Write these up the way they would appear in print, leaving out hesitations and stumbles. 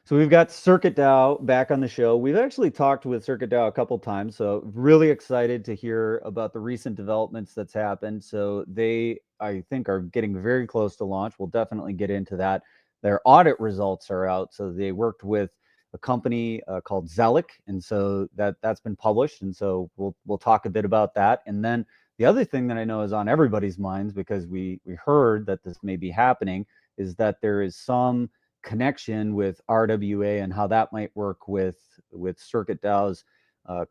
So we've got CircuitDAO back on the show. We've actually talked with CircuitDAO a couple times, so really excited to hear about the recent developments that's happened. So they, I think, are getting very close to launch. We'll definitely get into that. Their audit results are out. So they worked with a company called Zellic, and so that's been published. And so we'll talk a bit about that. And then the other thing that I know is on everybody's minds, because we heard that this may be happening, is that there is some connection with RWA and how that might work with CircuitDAO's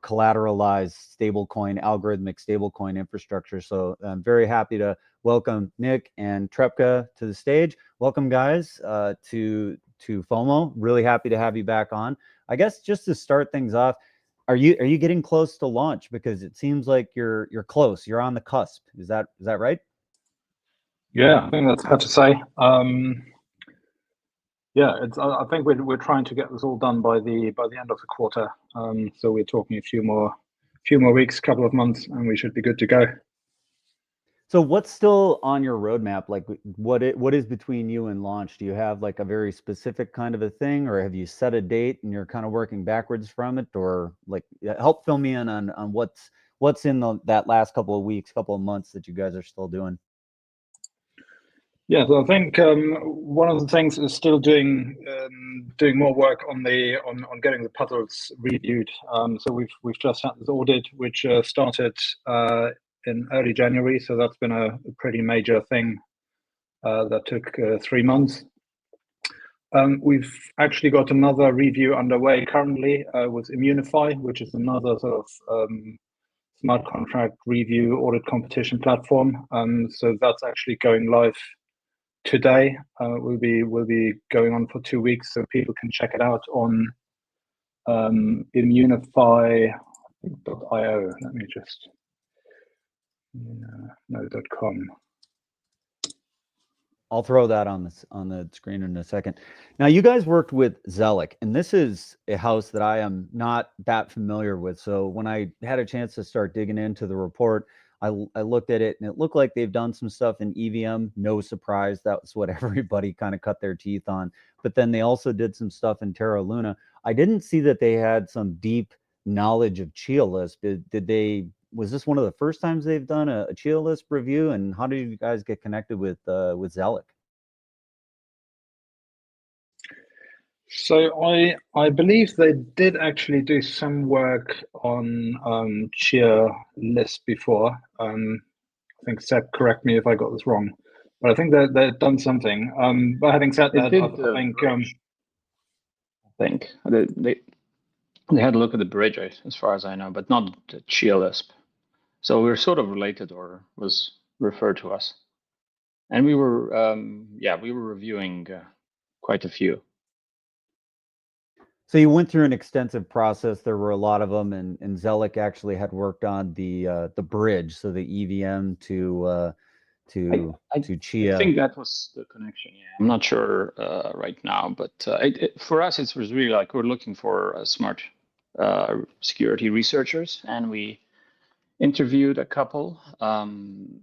collateralized stablecoin, algorithmic stablecoin infrastructure. So I'm very happy to welcome Nick and Trepka to the stage. Welcome, guys, to FOMO. Really happy to have you back on. I guess just to start things off, are you getting close to launch? Because it seems like you're close. You're on the cusp. Is that right? Yeah, I think that's fair to say. Yeah, I think we're trying to get this all done by the end of the quarter. So we're talking a few more weeks, couple of months, and we should be good to go. So what's still on your roadmap? Like what is between you and launch? Do you have like a very specific kind of a thing, or have you set a date and you're kind of working backwards from it? Or like help fill me in on what's in that last couple of weeks, couple of months that you guys are still doing. Yeah, so I think one of the things is still doing more work on getting the puzzles reviewed. So we've just had this audit which started in early January. So that's been a pretty major thing that took 3 months. We've actually got another review underway currently with Immunefi, which is another sort of smart contract review audit competition platform. So that's actually going live today. Will be going on for 2 weeks, so people can check it out on Immunefi.io. Let me just .com. I'll throw that on the screen in a second. Now, you guys worked with Zellic, and this is a house that I am not that familiar with. So when I had a chance to start digging into the report, I looked at it, and it looked like they've done some stuff in EVM. No surprise, that was what everybody kind of cut their teeth on. But then they also did some stuff in Terra Luna. I didn't see that they had some deep knowledge of Chialisp. Did they? Was this one of the first times they've done a Chialisp review? And how did you guys get connected with Zellic? So I believe they did actually do some work on Chialisp before. I think Seb, correct me if I got this wrong, but I think they've done something. But having said that, I think they had a look at the bridge, as far as I know, but not the Chialisp. So we were sort of related, or was referred to us, and we were reviewing quite a few. So you went through an extensive process. There were a lot of them, and Zellic actually had worked on the bridge, so the EVM to Chia. I think that was the connection. Yeah, I'm not sure right now, but for us, it was really like we're looking for smart security researchers, and we interviewed a couple, and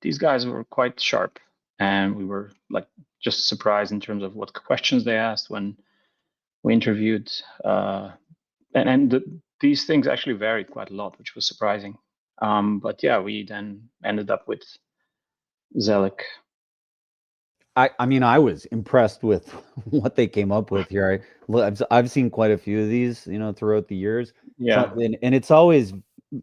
these guys were quite sharp, and we were like just surprised in terms of what questions they asked when we interviewed, these things actually varied quite a lot, which was surprising. But yeah, we then ended up with Zellic. I mean, I was impressed with what they came up with here. I've seen quite a few of these, throughout the years. Yeah, and it's always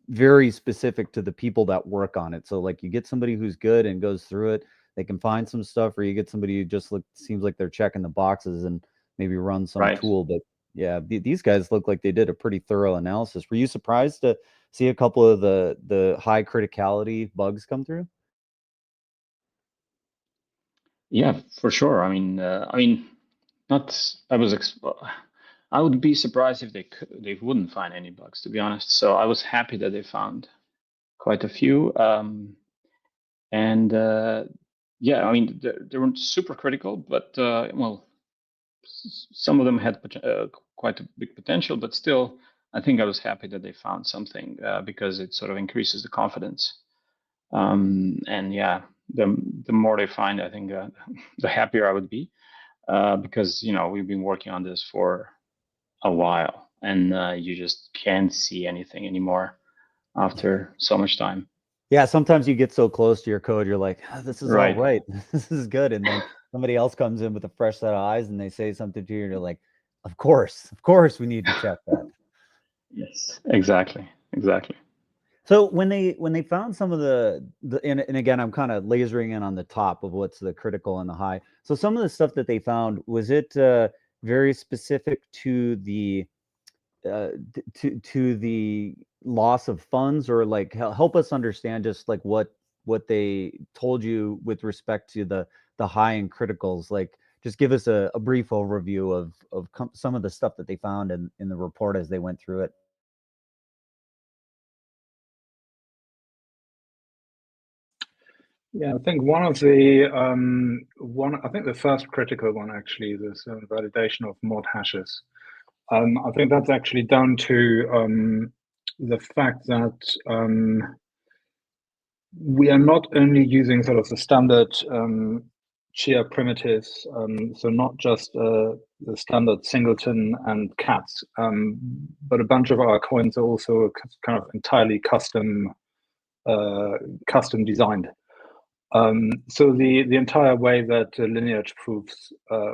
very specific to the people that work on it. So like you get somebody who's good and goes through it, they can find some stuff, or you get somebody who just seems like they're checking the boxes and maybe run some tool. But yeah, these guys look like they did a pretty thorough analysis. Were you surprised to see a couple of the high criticality bugs come through? Yeah, for sure. I mean, I would be surprised if they wouldn't find any bugs, to be honest. So I was happy that they found quite a few. Yeah, I mean, they weren't super critical, but some of them had quite a big potential. But still, I think I was happy that they found something because it sort of increases the confidence. And yeah, the more they find, I think the happier I would be. because we've been working on this for a while, and you just can't see anything anymore after so much time. Yeah, sometimes you get so close to your code, you're like, oh, this is all Right. right. This is good. And then somebody else comes in with a fresh set of eyes and they say something to you, and you're like, of course, we need to check that. Yes, exactly. So when they found some of the and again, I'm kind of lasering in on the top of what's the critical and the high. So some of the stuff that they found, was it very specific to the to the loss of funds, or like help us understand just like what they told you with respect to the high and criticals? Like just give us a brief overview of some of the stuff that they found in the report as they went through it. Yeah, I think one of the I think the first critical one actually is this validation of mod hashes. I think that's actually down to the fact that we are not only using sort of the standard Chia primitives, so not just the standard singleton and cats, but a bunch of our coins are also kind of entirely custom designed. So the entire way that lineage proofs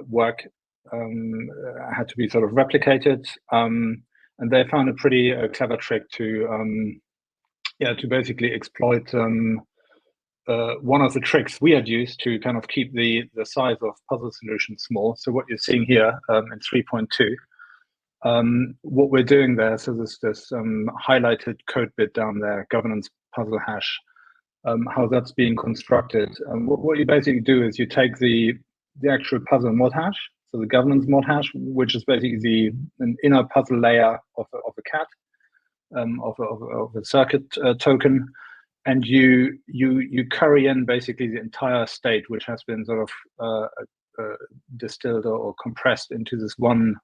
work had to be sort of replicated, and they found a pretty clever trick to basically exploit one of the tricks we had used to kind of keep the size of puzzle solutions small. So what you're seeing here in 3.2, what we're doing there, so there's this highlighted code bit down there, governance puzzle hash, how that's being constructed. What you basically do is you take the actual puzzle mod hash, so the governance mod hash, which is basically an inner puzzle layer of a cat, of a circuit token, and you curry in basically the entire state, which has been sort of distilled or compressed into this one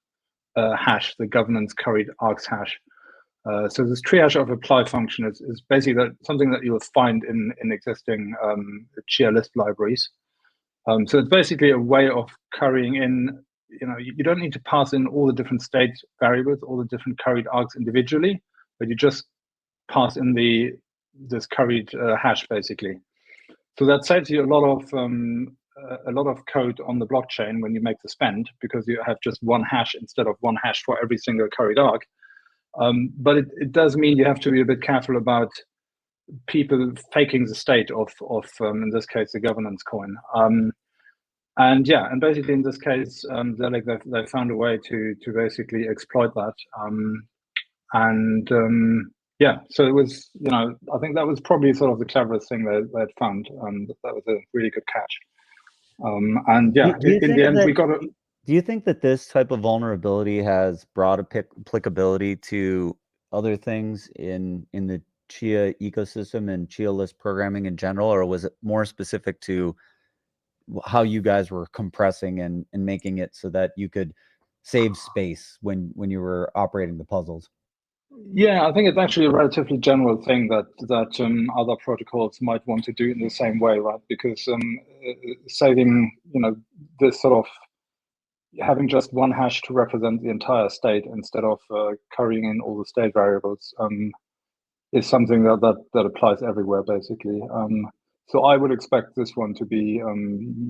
hash, the governance curried args hash. So this triage of apply function is basically something that you will find in existing Chialisp libraries. So it's basically a way of currying in. You don't need to pass in all the different state variables, all the different curried args individually, but you just pass in this curried hash basically. So that saves you a lot of code on the blockchain when you make the spend, because you have just one hash instead of one hash for every single curried arg. But it does mean you have to be a bit careful about people faking the state of in this case the governance coin. And basically in this case, Zellic, they found a way to basically exploit that. So it was, I think that was probably sort of the cleverest thing they'd found. That was a really good catch. In the end, we got it. Do you think that this type of vulnerability has broad applicability to other things in the Chia ecosystem and Chialisp programming in general, or was it more specific to how you guys were compressing and making it so that you could save space when you were operating the puzzles? Yeah, I think it's actually a relatively general thing that other protocols might want to do in the same way, right? Because saving, this sort of having just one hash to represent the entire state instead of currying in all the state variables is something that applies everywhere, basically. So I would expect this one to be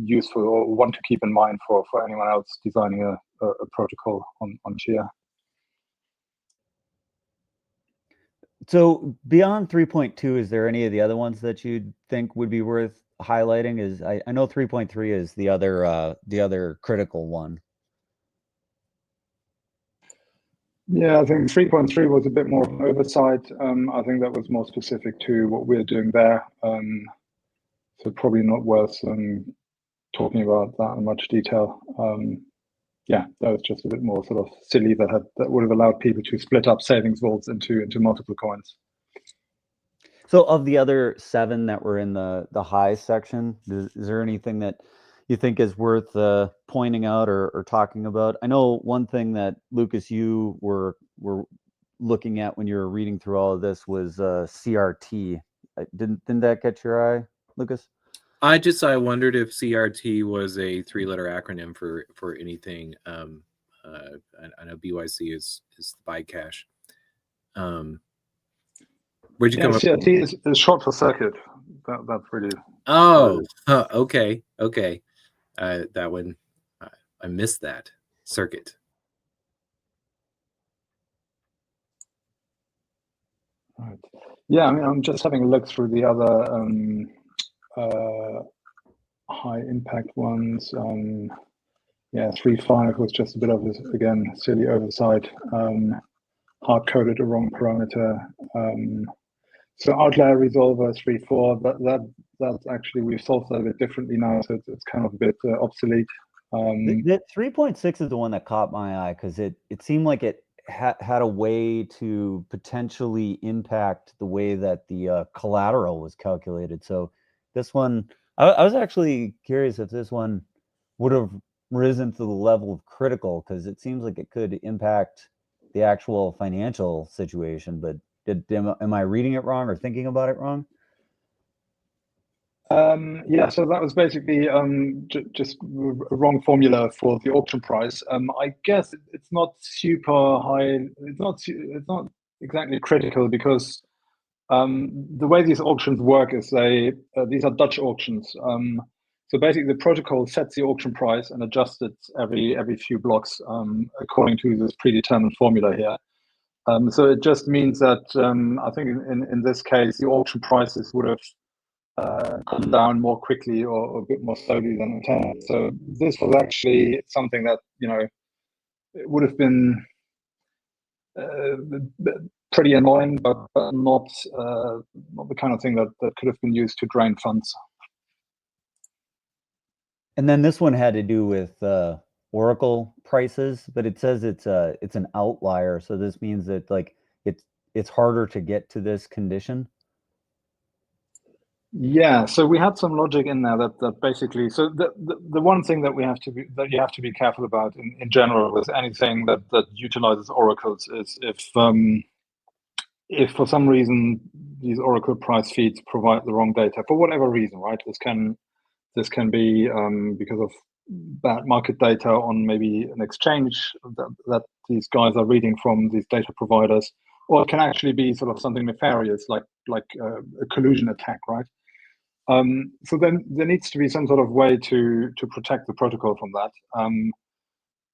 useful, or one to keep in mind for anyone else designing a protocol on Chia. So beyond 3.2, is there any of the other ones that you'd think would be worth highlighting? Is I know 3.3 is the other critical one. Yeah, I think 3.3 was a bit more of an oversight. I think that was more specific to what we're doing there. So probably not worth talking about that in much detail. That was just a bit more sort of silly, that would have allowed people to split up savings vaults into multiple coins. So of the other 7 that were in the high section, is there anything that you think is worth pointing out or talking about? I know one thing that, Lucas, you were looking at when you were reading through all of this was CRT. Didn't that catch your eye, Lucas? I wondered if CRT was a 3-letter acronym for anything. I know BYC is by cash. Where'd you come up? CRT is short for circuit. That's really. Oh, okay. That one, I missed that. Circuit. Right. Yeah, I mean, I'm just having a look through the other high impact ones. Yeah, 3.5 was just a bit of, again, silly oversight. Hard coded a wrong parameter. So outlier resolver 3.4. That's actually, we've solved that a bit differently now, so it's kind of a bit obsolete. The 3.6 is the one that caught my eye because it seemed like it had a way to potentially impact the way that the collateral was calculated. So this one, I was actually curious if this one would have risen to the level of critical, because it seems like it could impact the actual financial situation. But am I reading it wrong or thinking about it wrong? Yeah, so that was basically just a wrong formula for the auction price. I guess it's not super high. It's not exactly critical, because the way these auctions work is these are Dutch auctions. So basically, the protocol sets the auction price and adjusts it every few blocks according to this predetermined formula here. So it just means that I think in this case, the auction prices would have gone down more quickly or a bit more slowly than intended. So this was actually something that, it would have been pretty annoying, but not the kind of thing that could have been used to drain funds. And then this one had to do with Oracle prices, but it says it's an outlier. So this means that like it's harder to get to this condition. Yeah, so we had some logic in there that basically, so the one thing that you have to be careful about in general with anything that utilizes oracles is if for some reason these oracle price feeds provide the wrong data for whatever reason, right? This can be because of bad market data on maybe an exchange that these guys are reading from these data providers, or it can actually be sort of something nefarious like a collusion attack, right? So then there needs to be some sort of way to protect the protocol from that.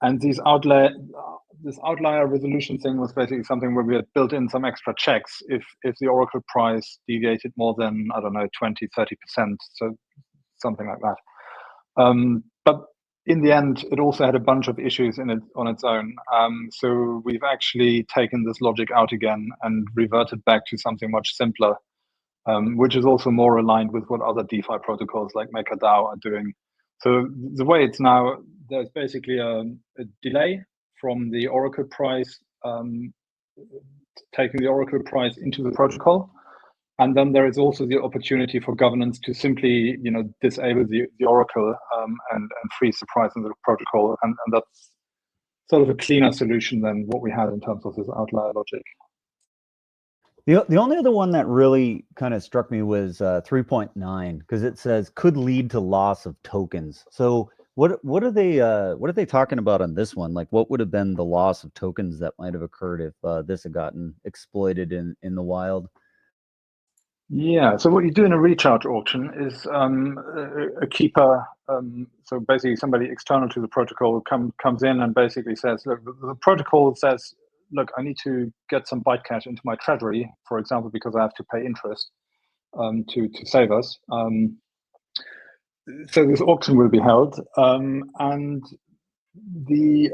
And this outlier resolution thing was basically something where we had built in some extra checks if the oracle price deviated more than, I don't know, 20, 30%, so something like that. But in the end, it also had a bunch of issues in it on its own. So we've actually taken this logic out again and reverted back to something much simpler, which is also more aligned with what other DeFi protocols like MakerDAO are doing. So the way it's now, there's basically a delay from the oracle price, taking the oracle price into the protocol. And then there is also the opportunity for governance to simply, disable the oracle and freeze the price in the protocol. And that's sort of a cleaner solution than what we had in terms of this outlier logic. The only other one that really kind of struck me was 3.9, because it says could lead to loss of tokens. So what are they talking about on this one? Like, what would have been the loss of tokens that might have occurred if this had gotten exploited in the wild? Yeah, so what you do in a recharge auction is a keeper, so basically somebody external to the protocol comes in and basically says, look, the protocol says, look, I need to get some byte cash into my treasury, for example, because I have to pay interest to save us. So this auction will be held, and the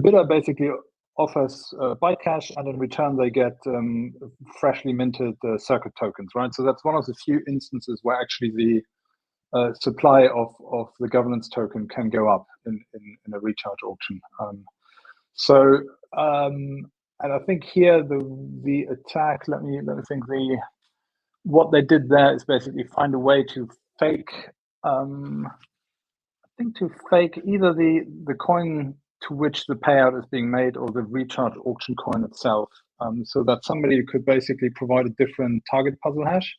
bidder basically offers byte cash, and in return they get freshly minted circuit tokens, right? So that's one of the few instances where actually the supply of the governance token can go up in a recharge auction. And I think here the attack, let me think, what they did there is basically find a way to fake, to fake either the coin to which the payout is being made or the recharge auction coin itself, so that somebody could basically provide a different target puzzle hash.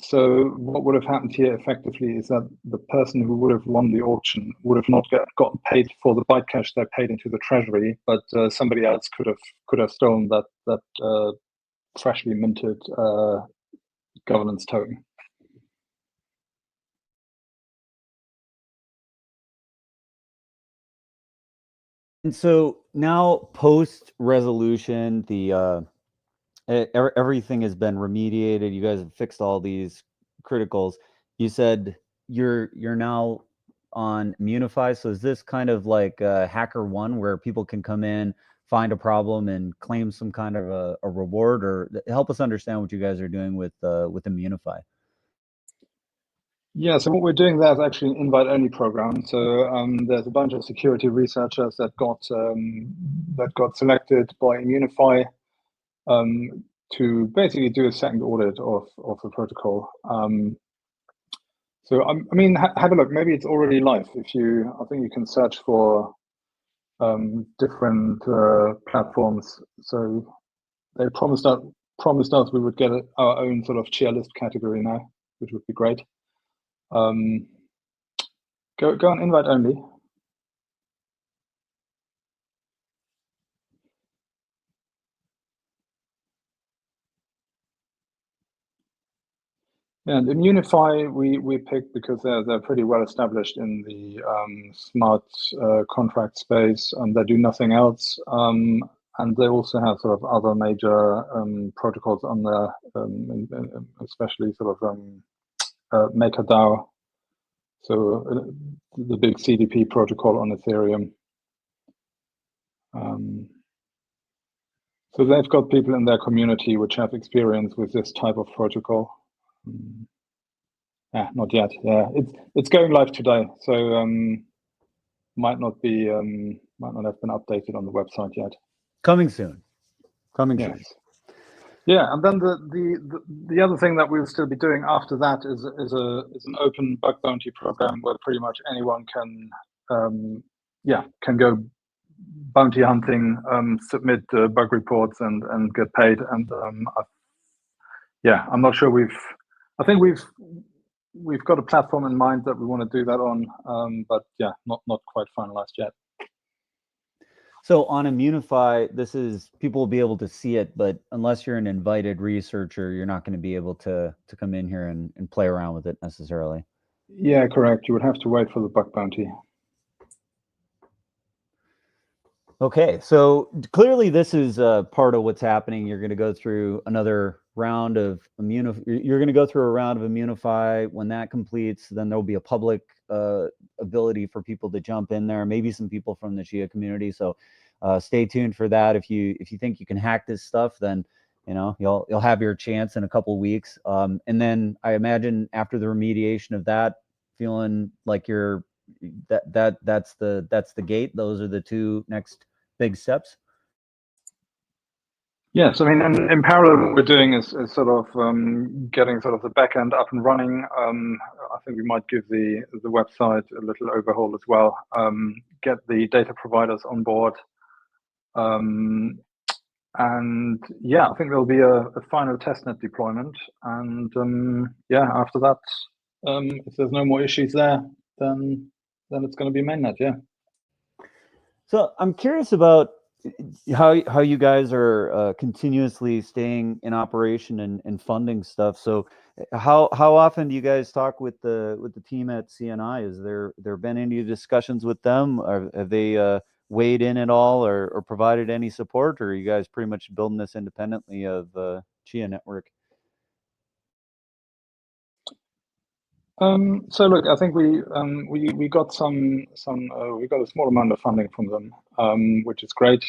So what would have happened here effectively is that the person who would have won the auction would have not gotten paid for the byte cash they paid into the treasury, but somebody else could have stolen that freshly minted governance token. And so now post resolution, the everything has been remediated. You guys have fixed all these criticals. You said you're now on Immunefi. So is this kind of like HackerOne where people can come in, find a problem, and claim some kind of a reward? Or help us understand what you guys are doing with Immunefi. Yeah, so what we're doing there is actually an invite-only program. So there's a bunch of security researchers that got selected by Immunefi to basically do a second audit of the protocol. So I mean, have a look. Maybe it's already live. I think you can search for different platforms. So they promised us we would get our own sort of Chialisp category now, which would be great. Go on invite only. And Immunefi we picked because they're pretty well established in the smart contract space, and they do nothing else. And they also have sort of other major protocols on there, especially sort of MakerDAO, so the big CDP protocol on Ethereum. So they've got people in their community which have experience with this type of protocol. Not yet. Yeah, it's going live today, so might not have been updated on the website yet. Coming soon. Coming yes. soon. Yeah, and then the other thing that we'll still be doing after that is an open bug bounty program where pretty much anyone can go bounty hunting, submit bug reports, and get paid. And I'm not sure I think we've got a platform in mind that we want to do that on, but yeah, not quite finalized yet. So on Immunefi, people will be able to see it, but unless you're an invited researcher, you're not going to be able to come in here and play around with it necessarily. Yeah, correct. You would have to wait for the bug bounty. Okay, so clearly this is part of what's happening. You're going to go through another round of You're going to go through a round of Immunefi. When that completes, then there'll be a public ability for people to jump in there. Maybe some people from the Chia community. So stay tuned for that. If you think you can hack this stuff, then you'll have your chance in a couple of weeks. And then I imagine after the remediation of that, feeling like you're that's the gate. Those are the two next big steps. Yes, I mean, and in parallel, what we're doing is sort of getting sort of the back end up and running. I think we might give the website a little overhaul as well. Get the data providers on board, and yeah, I think there'll be a final testnet deployment. And after that, if there's no more issues there, then it's going to be mainnet. Yeah. So I'm curious about how you guys are continuously staying in operation and funding stuff. So how often do you guys talk with the team at CNI? Is there been any discussions with them? Or have they weighed in at all or provided any support, or are you guys pretty much building this independently of Chia network? So look, I think we got we got a small amount of funding from them, which is great.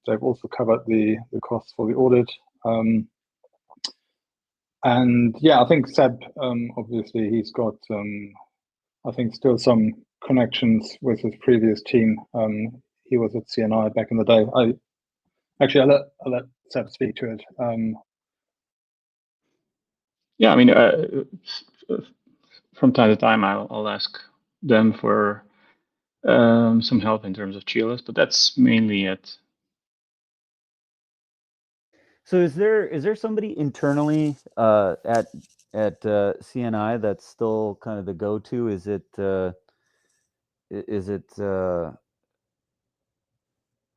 They've also covered the costs for the audit, and yeah, I think Seb, obviously he's got I think still some connections with his previous team. He was at CNI back in the day. I'll let Seb speak to it. Yeah, I mean, from time to time, I'll ask them for some help in terms of Chialisp, but that's mainly it. So is there somebody internally at at CNI that's still kind of the go-to? Is it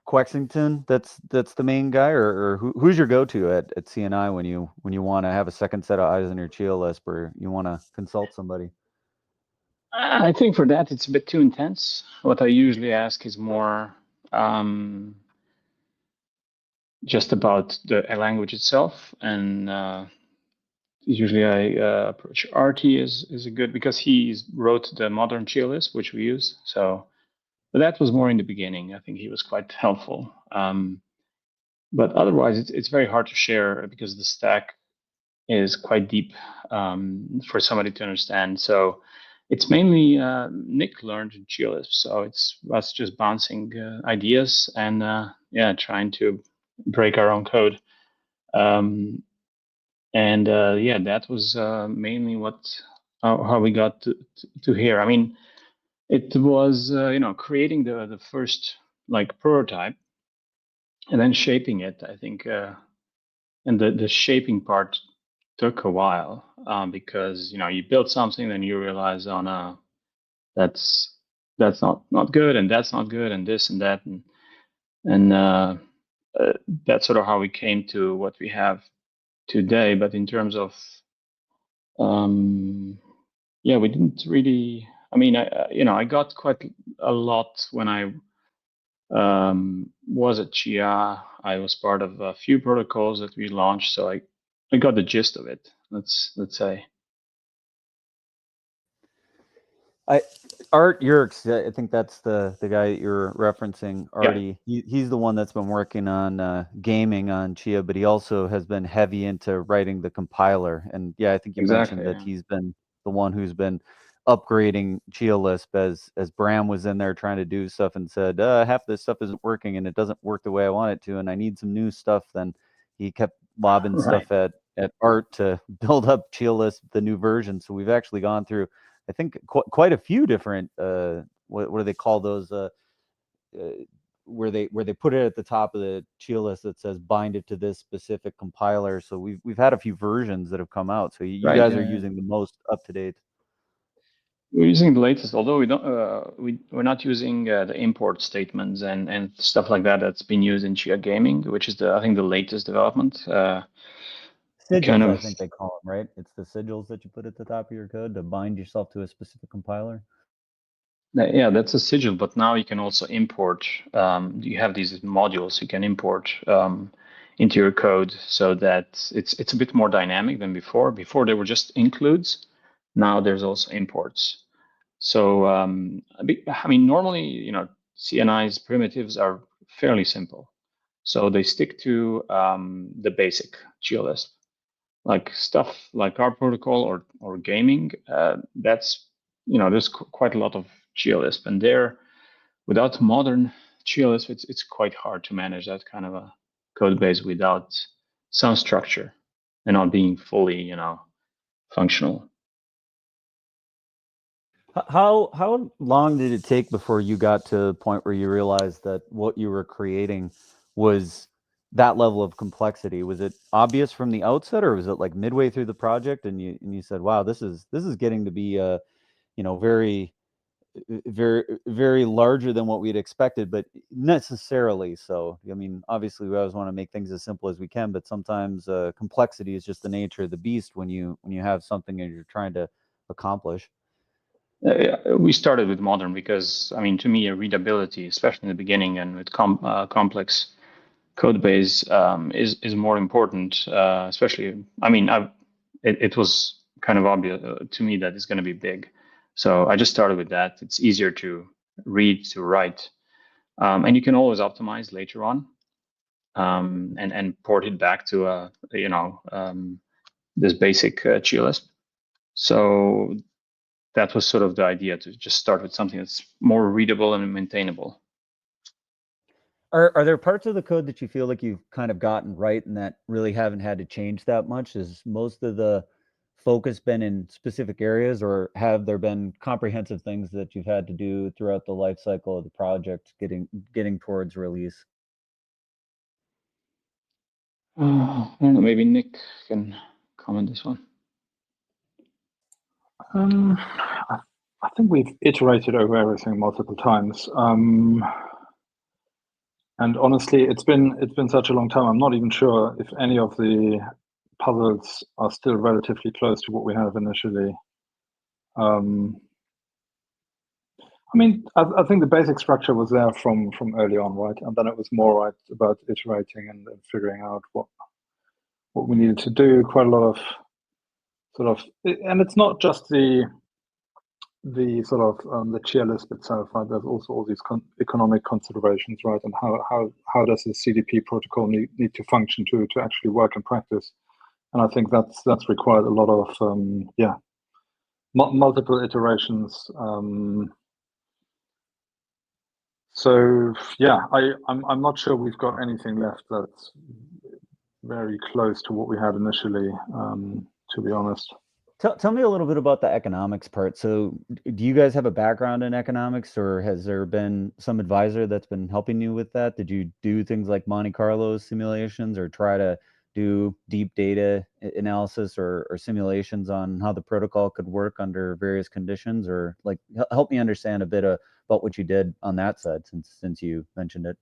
Quexington that's the main guy, or who's your go-to at CNI when you want to have a second set of eyes on your Chialisp, or you want to consult somebody? I think for that it's a bit too intense. What I usually ask is more just about the language itself, and usually I approach RT is a good, because he wrote the modern Chialisp, which we use. So, but that was more in the beginning. I think he was quite helpful. But otherwise, it's very hard to share because the stack is quite deep for somebody to understand. So it's mainly Nick learned in Chialisp, so it's us just bouncing ideas and trying to break our own code. That was mainly how we got to here. I mean, it was creating the first like prototype and then shaping it. I think, and the shaping part took a while because you build something, then you realize, oh no, that's not good, and that's not good, and this and that, and that's sort of how we came to what we have today. But in terms of we didn't really. I mean, I got quite a lot when I was at Chia. I was part of a few protocols that we launched, so I got the gist of it. Let's say. Art Yerkes, I think that's the guy that you're referencing, Artie. Yeah. He's the one that's been working on gaming on Chia, but he also has been heavy into writing the compiler. And yeah, I think you mentioned that he's been the one who's been upgrading Chialisp as Bram was in there trying to do stuff and said, half this stuff isn't working and it doesn't work the way I want it to, and I need some new stuff. Then he kept lobbing stuff at Art to build up Chialisp, the new version. So we've actually gone through, I think, quite a few different what do they call those where they put it at the top of the Chialisp that says bind it to this specific compiler. So we've had a few versions that have come out. So you guys are using the most up to date. We're using the latest, although we don't. We're not using the import statements and stuff like that that's been used in Chia Gaming, which is I think the latest development. Sigils, I think they call them, right? It's the sigils that you put at the top of your code to bind yourself to a specific compiler. Yeah, that's a sigil, but now you can also import. You have these modules you can import into your code, so that it's a bit more dynamic than before. Before they were just includes. Now there's also imports. So I mean, normally, CNI's primitives are fairly simple, so they stick to the basic Chialisp. Like stuff like our protocol or gaming, that's there's quite a lot of Chialisp, and there, without modern Chialisp, it's quite hard to manage that kind of a code base without some structure and not being fully functional. How long did it take before you got to the point where you realized that what you were creating was that level of complexity? Was it obvious from the outset, or was it like midway through the project and you said, wow, this is getting to be very very larger than what we'd expected, but necessarily so? I mean, obviously we always want to make things as simple as we can, but sometimes complexity is just the nature of the beast when you have something that you're trying to accomplish. We started with modern because, I mean, to me, readability, especially in the beginning and with complex code base, is more important. Especially, I mean, it was kind of obvious to me that it's going to be big, so I just started with that. It's easier to read to write, and you can always optimize later on, and port it back to this basic Chialisp. So that was sort of the idea, to just start with something that's more readable and maintainable. Are there parts of the code that you feel like you've kind of gotten right and that really haven't had to change that much? Has most of the focus been in specific areas, or have there been comprehensive things that you've had to do throughout the life cycle of the project getting towards release? I don't know, maybe Nick can comment this one. I think we've iterated over everything multiple times. And honestly, it's been such a long time. I'm not even sure if any of the puzzles are still relatively close to what we have initially. I mean, I think the basic structure was there from early on, right? And then it was more about iterating and figuring out what we needed to do. Quite a lot of sort of, and it's not just the sort of the Chialisp itself, right? There's also all these economic considerations, right? And how does the CDP protocol need to function to actually work in practice? And I think that's required a lot of multiple iterations. So yeah, I'm not sure we've got anything left that's very close to what we had initially, to be honest. Tell me a little bit about the economics part. So do you guys have a background in economics, or has there been some advisor that's been helping you with that? Did you do things like Monte Carlo simulations, or try to do deep data analysis or simulations on how the protocol could work under various conditions? Or like, help me understand a bit about what you did on that side, since you mentioned it.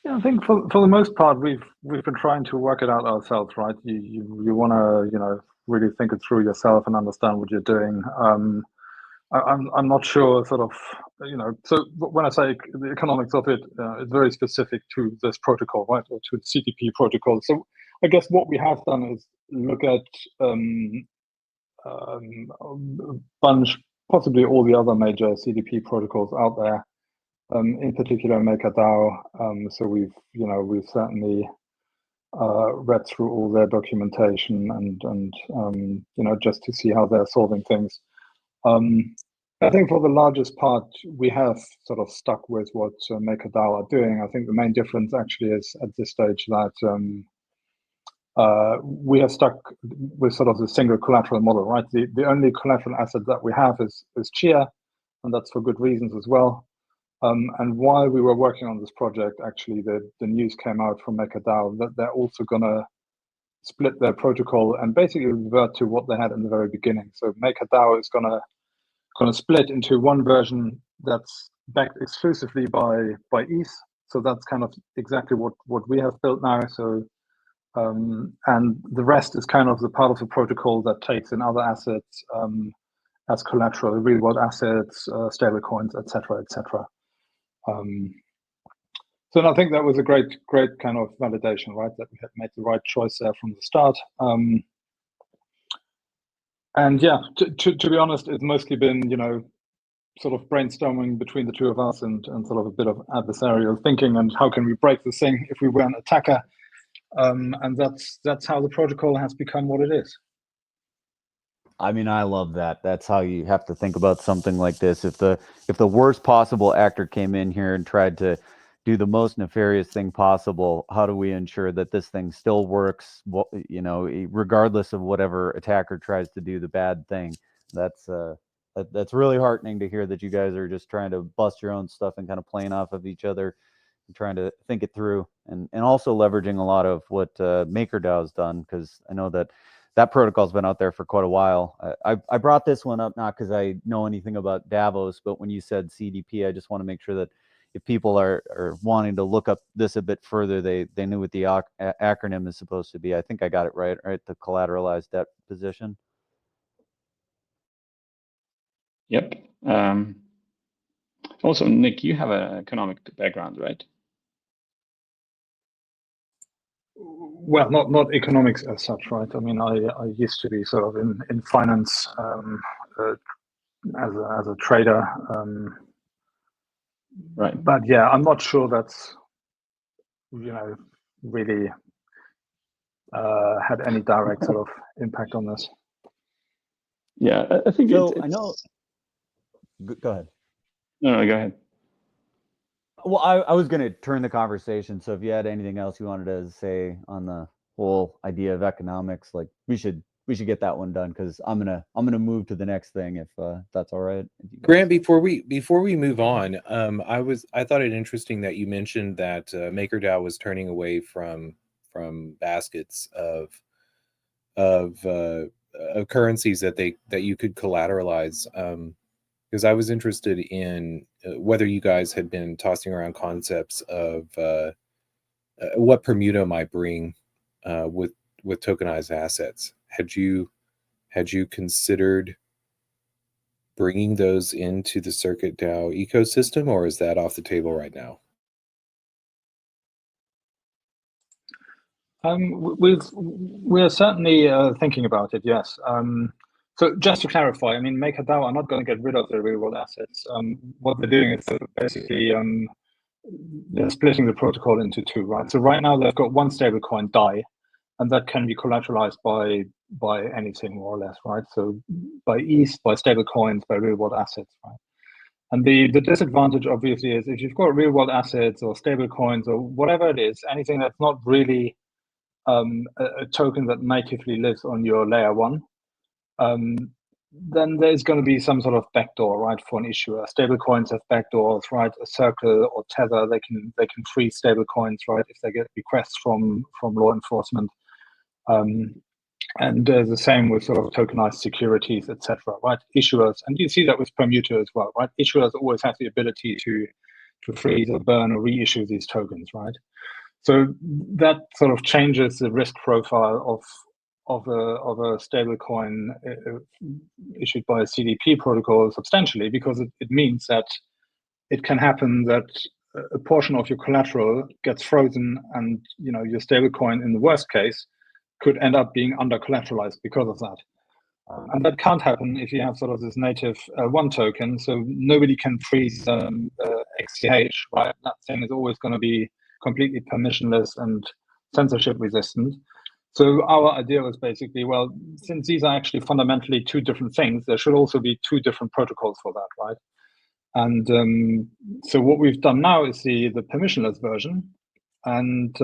Yeah, I think for the most part, we've been trying to work it out ourselves, right? You want to really think it through yourself and understand what you're doing. I'm not sure, sort of, So when I say the economics of it, it's very specific to this protocol, right, or to the CDP protocol. So I guess what we have done is look at a bunch, possibly all the other major CDP protocols out there. In particular, MakerDAO. So we've certainly read through all their documentation and just to see how they're solving things. I think for the largest part, we have sort of stuck with what MakerDAO are doing. I think the main difference actually is at this stage that we have stuck with sort of the single collateral model, right? The only collateral asset that we have is Chia, and that's for good reasons as well. And while we were working on this project, actually, the news came out from MakerDAO that they're also going to split their protocol and basically revert to what they had in the very beginning. So MakerDAO is going to split into one version that's backed exclusively by ETH. So that's kind of exactly what we have built now. So and the rest is kind of the part of the protocol that takes in other assets as collateral, real world assets, stable coins, etc., etc. So I think that was a great kind of validation, right? That we had made the right choice there from the start. And yeah, to be honest, it's mostly been, sort of brainstorming between the two of us and sort of a bit of adversarial thinking and how can we break this thing if we were an attacker. And that's how the protocol has become what it is. I mean, I love that. That's how you have to think about something like this. If the worst possible actor came in here and tried to do the most nefarious thing possible, how do we ensure that this thing still works, regardless of whatever attacker tries to do the bad thing? That's really heartening to hear that you guys are just trying to bust your own stuff and kind of playing off of each other and trying to think it through, and also leveraging a lot of what MakerDAO has done, because I know that protocol's been out there for quite a while. I brought this one up not because I know anything about Davos, but when you said CDP, I just want to make sure that if people are wanting to look up this a bit further, they knew what the acronym is supposed to be. I think I got it right? The collateralized debt position. Yep. Also, Nick, you have an economic background, right? Well, not economics as such, right? I mean, I used to be sort of in finance as a trader. Right. But yeah, I'm not sure that's really had any direct sort of impact on this. Yeah, I think so. I know. Go ahead. No, go ahead. Well, I was going to turn the conversation. So if you had anything else you wanted to say on the whole idea of economics, like we should get that one done, because I'm gonna move to the next thing if that's all right. Grant, before we move on, I thought it interesting that you mentioned that MakerDAO was turning away from baskets of currencies that you could collateralize. Because I was interested in whether you guys had been tossing around concepts of what Bermuda might bring with tokenized assets. Had you considered bringing those into the CircuitDAO ecosystem, or is that off the table right now? We're certainly thinking about it, yes. So just to clarify, I mean, MakerDAO are not going to get rid of the real-world assets. What they're doing is basically they're splitting the protocol into two, right? So right now they've got one stablecoin, DAI, and that can be collateralized by anything more or less, right? So by ETH, by stablecoins, by real-world assets, right? And the disadvantage obviously is if you've got real-world assets or stablecoins or whatever it is, anything that's not really a token that natively lives on your layer one, then there's going to be some sort of backdoor, right, for an issuer. Stablecoins have backdoors, right? A Circle or Tether, they can freeze stablecoins, right, if they get requests from law enforcement. And the same with sort of tokenized securities, etc., right? Issuers, and you see that with Bermuda as well, right? Issuers always have the ability to freeze or burn or reissue these tokens, right? So that sort of changes the risk profile of a stablecoin issued by a CDP protocol substantially, because it means that it can happen that a portion of your collateral gets frozen, and your stablecoin, in the worst case, could end up being under collateralized because of that. And that can't happen if you have sort of this native one token. So nobody can freeze XCH, right? That thing is always going to be completely permissionless and censorship resistant. So our idea was basically, well, since these are actually fundamentally two different things, there should also be two different protocols for that, right? And so what we've done now is the permissionless version. And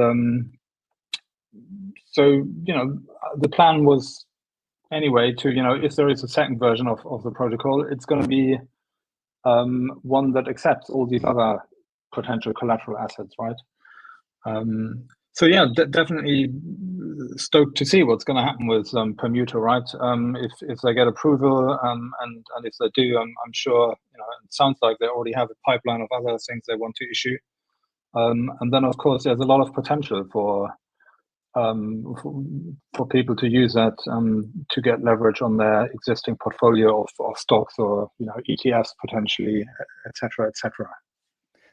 so, the plan was anyway to, if there is a second version of the protocol, it's going to be one that accepts all these other potential collateral assets, right? So yeah, definitely stoked to see what's going to happen with Bermuda, right? If they get approval, and if they do, I'm sure, it sounds like they already have a pipeline of other things they want to issue. And then of course there's a lot of potential for people to use that to get leverage on their existing portfolio of stocks or ETFs potentially, et cetera, et cetera.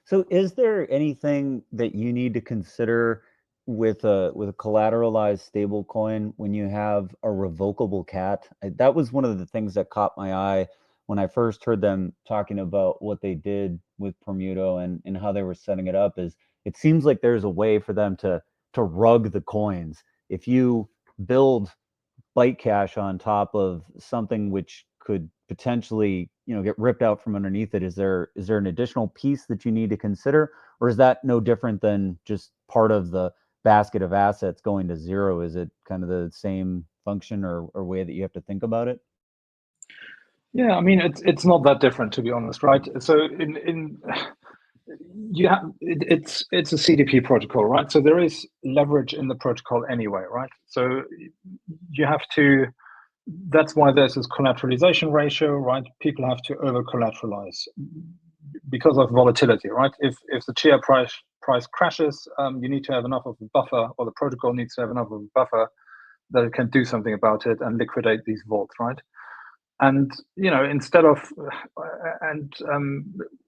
So is there anything that you need to consider with a collateralized stablecoin when you have a revocable CAT? That was one of the things that caught my eye when I first heard them talking about what they did with Bermuda and how they were setting it up. Is it seems like there's a way for them to rug the coins. If you build Byte Cash on top of something which could potentially get ripped out from underneath it, is there an additional piece that you need to consider, or is that no different than just part of the basket of assets going to zero? Is it kind of the same function or way that you have to think about it? Yeah, I mean, it's not that different, to be honest, right? So it's a CDP protocol, right? So there is leverage in the protocol anyway, right? So you have to. That's why there's this collateralization ratio, right? People have to over collateralize because of volatility, right? If the Chia price crashes, you need to have enough of a buffer, or the protocol needs to have enough of a buffer that it can do something about it and liquidate these vaults, right? And instead of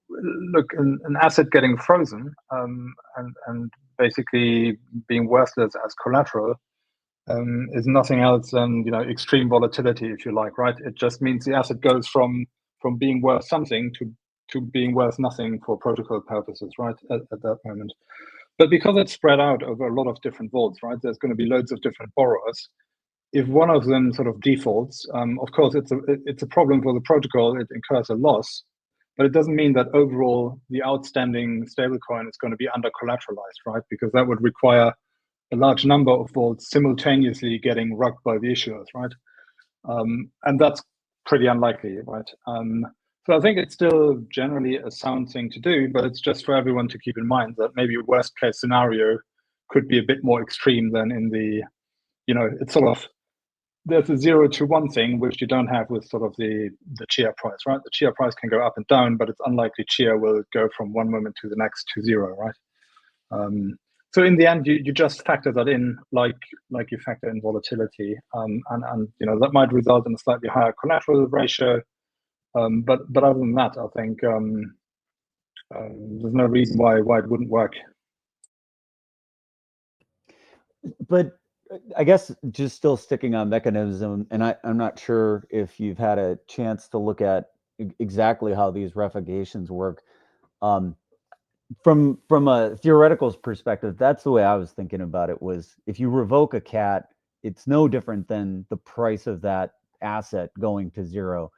look, an asset getting frozen and basically being worthless as collateral is nothing else than extreme volatility, if you like, right? It just means the asset goes from being worth something to being worth nothing for protocol purposes, right? At that moment. But because it's spread out over a lot of different vaults, right? There's going to be loads of different borrowers. If one of them sort of defaults, of course, it's a problem for the protocol. It incurs a loss, but it doesn't mean that overall the outstanding stablecoin is going to be under collateralized, right? Because that would require a large number of vaults simultaneously getting rugged by the issuers, right? And that's pretty unlikely, right? So I think it's still generally a sound thing to do, but it's just for everyone to keep in mind that maybe a worst case scenario could be a bit more extreme than in the, it's sort of there's a 0 to 1 thing, which you don't have with sort of the Chia price, right? The Chia price can go up and down, but it's unlikely Chia will go from one moment to the next to 0, right? So in the end, you just factor that in, like you factor in volatility, and that might result in a slightly higher collateral ratio. But other than that, I think there's no reason why it wouldn't work. But I guess just still sticking on mechanism, and I'm not sure if you've had a chance to look at exactly how these revocations work. From a theoretical perspective, that's the way I was thinking about it. Was if you revoke a cat, it's no different than the price of that asset going to 0.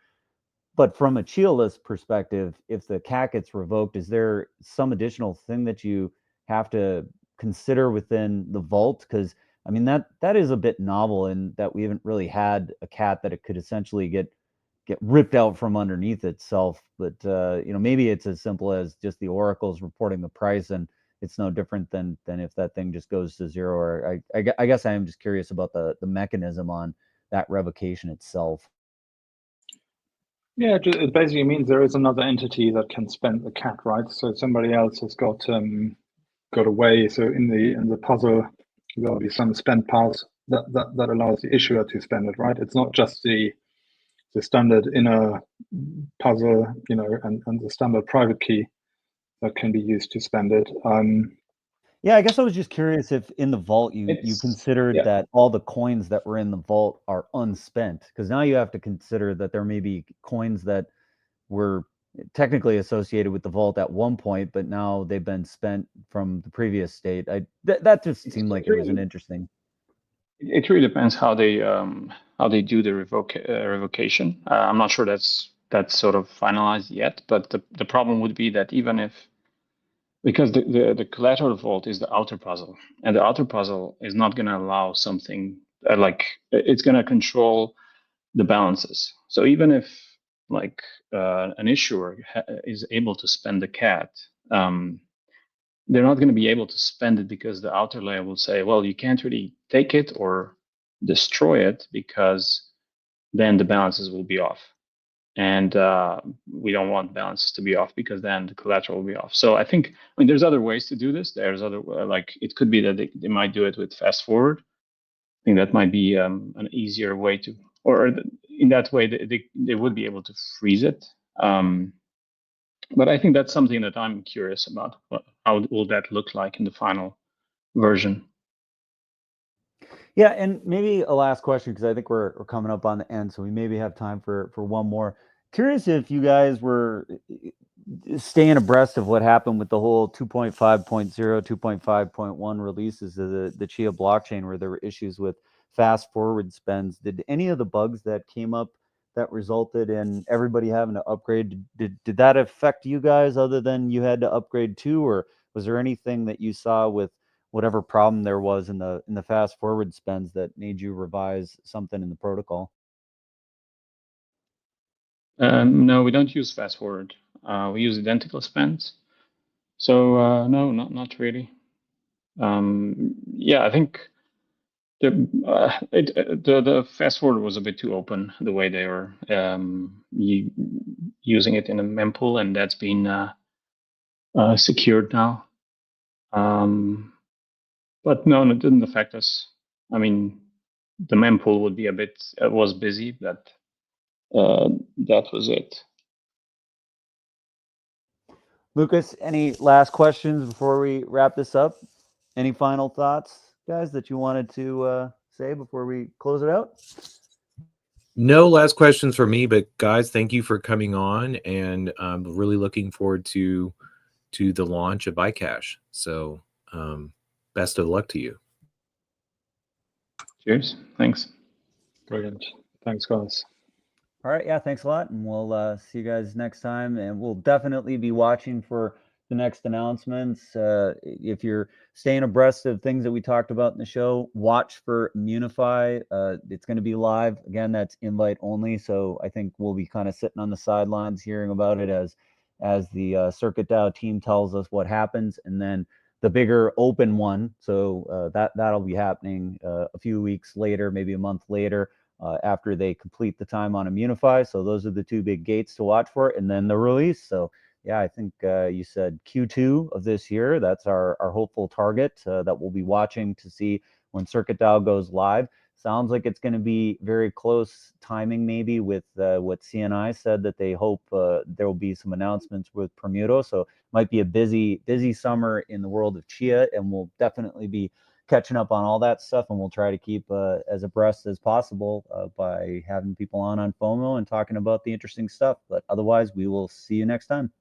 But from a Chialisp perspective, if the cat gets revoked, is there some additional thing that you have to consider within the vault? Because I mean that is a bit novel in that we haven't really had a cat that it could essentially get ripped out from underneath itself. But maybe it's as simple as just the oracles reporting the price, and it's no different than if that thing just goes to 0. Or I guess I am just curious about the mechanism on that revocation itself. Yeah, it basically means there is another entity that can spend the cat, right? So somebody else has got a way. So in the puzzle, there'll be some spend path that allows the issuer to spend it, right? It's not just the standard inner puzzle, and the standard private key that can be used to spend it. Yeah, I guess I was just curious if in the vault you considered that all the coins that were in the vault are unspent, because now you have to consider that there may be coins that were technically associated with the vault at one point, but now they've been spent from the previous state. That just seemed like it was an interesting. It really depends how they do the revocation. I'm not sure that's sort of finalized yet, but the problem would be that even if, because the collateral vault is the outer puzzle, and the outer puzzle is not going to allow something like it's going to control the balances. So even if like an issuer is able to spend the cat, they're not going to be able to spend it because the outer layer will say, well, you can't really take it or destroy it because then the balances will be off. And we don't want balances to be off because then the collateral will be off. So I mean, there's other ways to do this. There's other, like, it could be that they might do it with fast forward. I think that might be an easier way to, or in that way, they would be able to freeze it. But I think that's something that I'm curious about. How will that look like in the final version? Yeah, and maybe a last question, because I think we're coming up on the end, so we maybe have time for one more. Curious if you guys were staying abreast of what happened with the whole 2.5.0, 2.5.1 releases of the Chia blockchain, where there were issues with fast forward spends. Did any of the bugs that came up that resulted in everybody having to upgrade, did that affect you guys other than you had to upgrade too? Or was there anything that you saw with whatever problem there was in the fast forward spends that made you revise something in the protocol? No, we don't use fast forward. We use identical spends. So no, not really. Yeah, I think the fast forward was a bit too open the way they were using it in a mempool, and that's been secured now. But no, it didn't affect us. I mean, the mempool would be was busy, but that was it. Lucas, any last questions before we wrap this up? Any final thoughts, guys, that you wanted to say before we close it out? No last questions for me, but guys, thank you for coming on, and I'm really looking forward to the launch of iCash. So best of luck to you. Cheers. Thanks. Brilliant. Thanks, guys. All right. Yeah, thanks a lot. And we'll see you guys next time. And we'll definitely be watching for the next announcements. If you're staying abreast of things that we talked about in the show, watch for Immunefi. It's going to be live. Again, that's invite only. So I think we'll be kind of sitting on the sidelines hearing about it as the CircuitDAO team tells us what happens. And then the bigger open one. So that'll be happening a few weeks later, maybe a month later. after they complete the time on Immunefi. So those are the two big gates to watch for, and then the release. So yeah, I think you said Q2 of this year. That's our hopeful target that we'll be watching to see when CircuitDAO goes live. Sounds like it's going to be very close timing, maybe, with what CNI said that they hope there will be some announcements with Permuto. So might be a busy summer in the world of Chia, and we'll definitely be catching up on all that stuff, and we'll try to keep as abreast as possible by having people on FOMO and talking about the interesting stuff. But otherwise, we will see you next time.